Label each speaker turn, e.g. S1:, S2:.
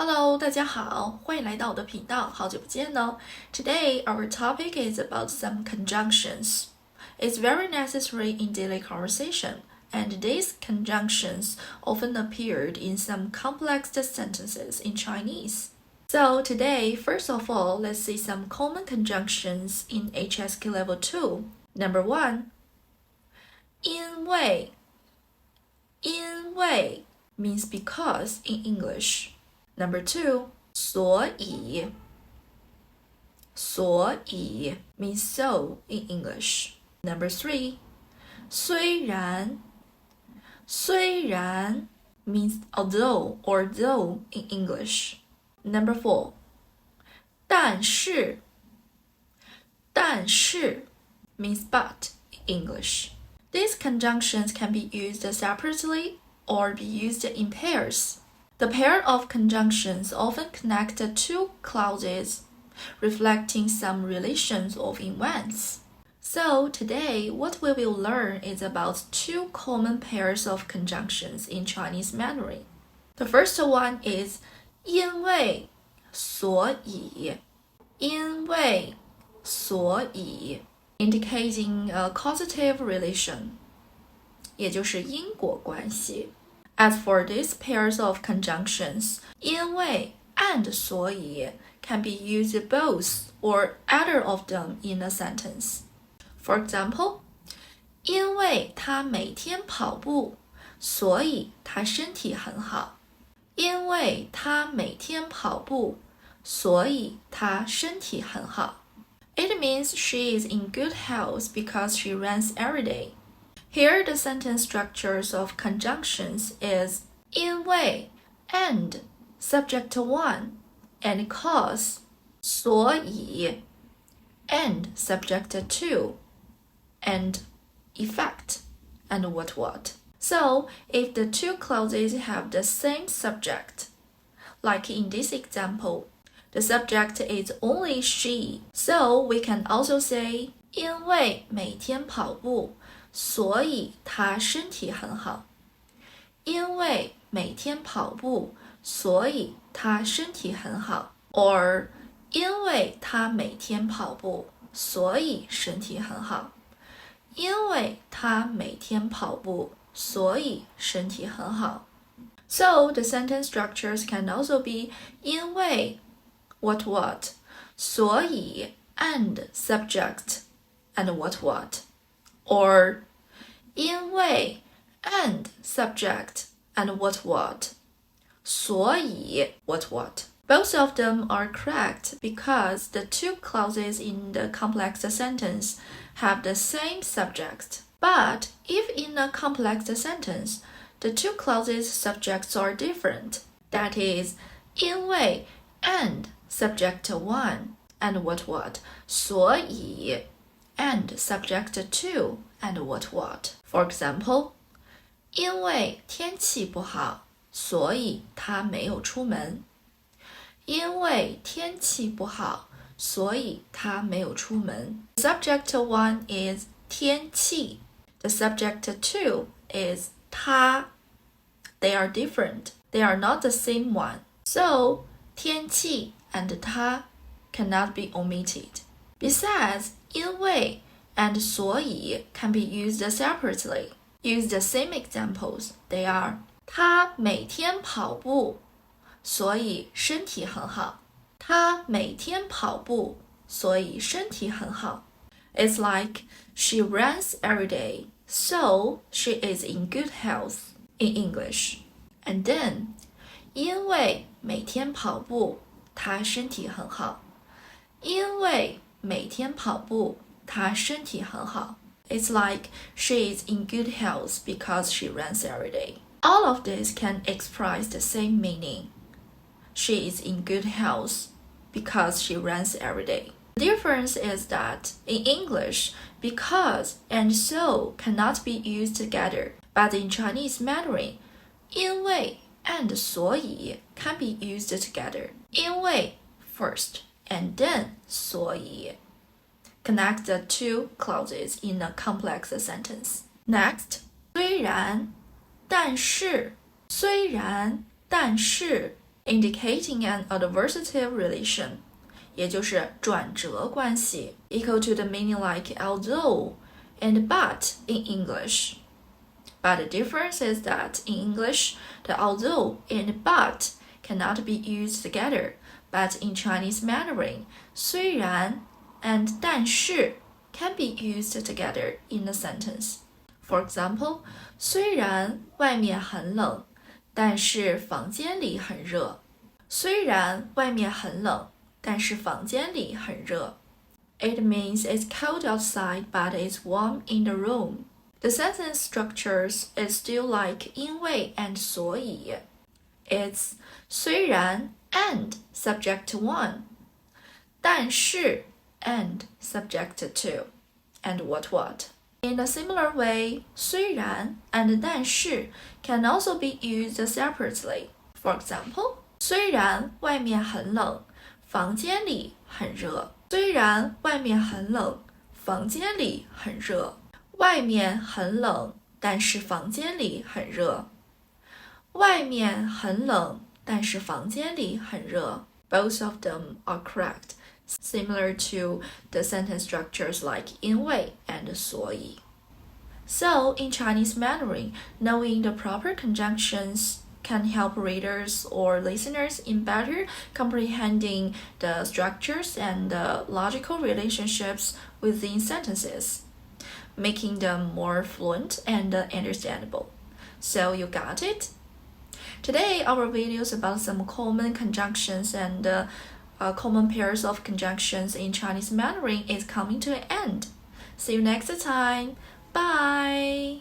S1: Hello，大家好，欢迎来到我的频道，好久不见哦。Today our topic is about some conjunctions. It's very necessary in daily conversation, and these conjunctions often appeared in some complex sentences in Chinese. So today, first of all, let's see some common conjunctions in HSK level 2. Number 1, 因为means because in English. Number 2, 所以means so in English. Number 3, 虽然means although or though in English. Number 4, 但是means but in English. These conjunctions can be used separately or be used in pairs. The pair of conjunctions often connect two clauses, reflecting some relations of events. So today, what we will learn is about two common pairs of conjunctions in Chinese Mandarin. The first one is 因为所以 indicating a causative relation, 也就是因果关系。As for these pairs of conjunctions, 因为 and 所以 can be used both or either of them in a sentence. For example, 因为他每天跑步，所以他身体很好。因为他每天跑步，所以他身体很好。It means she is in good health because she runs every day. Here the sentence structures of conjunctions is 因为 and subject 1 and cause 所以 and subject 2 and effect and what. So if the two clauses have the same subject, like in this example, the subject is only she, so we can also say 因为每天跑步，所以他身体很好。因为每天跑步，所以他身体很好。Or 因为他每天跑步，所以身体很好。因为他每天跑步，所以身体很好。So the sentence structures can also be 因为 what, 所以 and subject and what, or 因为 and subject and what, 所以 what. Both of them are correct because the two clauses in the complex sentence have the same subject. But if in a complex sentence, the two clauses' subjects are different, that is, 因为 and subject 1 and what, 所以 and subject 2 and what. For example, 因为天气不好，所以他没有出门。因为天气不好，所以他没有出门。The subject 1 is 天气。The subject 2 is 他。They are different. They are not the same one. So, 天气 and 他 cannot be omitted. Besides, 因为 and 所以 can be used separately. Use the same examples. They are 他每天跑步，所以身体很好。他每天跑步，所以身体很好。It's like she runs every day, so she is in good health in English. And then, 因为每天跑步，她身体很好。因为每天跑步，她身体很好。It's like she is in good health because she runs every day. All of this can express the same meaning. She is in good health because she runs every day. The difference is that in English, because and so cannot be used together, but in Chinese Mandarin, 因为 and 所以 can be used together. 因为 first and then 所以 connect the two clauses in a complex sentence. Next, 虽然但是 indicating an adversative relation, 也就是转折关系 equal to the meaning like although and but in English. But the difference is that in English, the although and but cannot be used together, but in Chinese Mandarin, 虽然 and 但是 can be used together in a sentence. For example, 虽然外面很冷，但是房间里很热。虽然外面很冷，但是房间里很热。It means it's cold outside, but it's warm in the room. The sentence structures is still like 因为 and 所以。It's 虽然 and subject to one, 但是 and subject to, and what. In a similar way, 虽然 and 但是 can also be used separately. For example, 虽然外面很冷，房间里很热。虽然外面很冷，房间里很热。外面很冷，但是房间里很热。外面很冷，但是房间里很热。Both of them are correct, similar to the sentence structures like 因为 and 所以。So, in Chinese Mandarin, knowing the proper conjunctions can help readers or listeners in better comprehending the structures and the logical relationships within sentences, making them more fluent and understandable. So you got it? Today, our video is about some common conjunctions and common pairs of conjunctions in Chinese Mandarin is coming to an end. See you next time. Bye!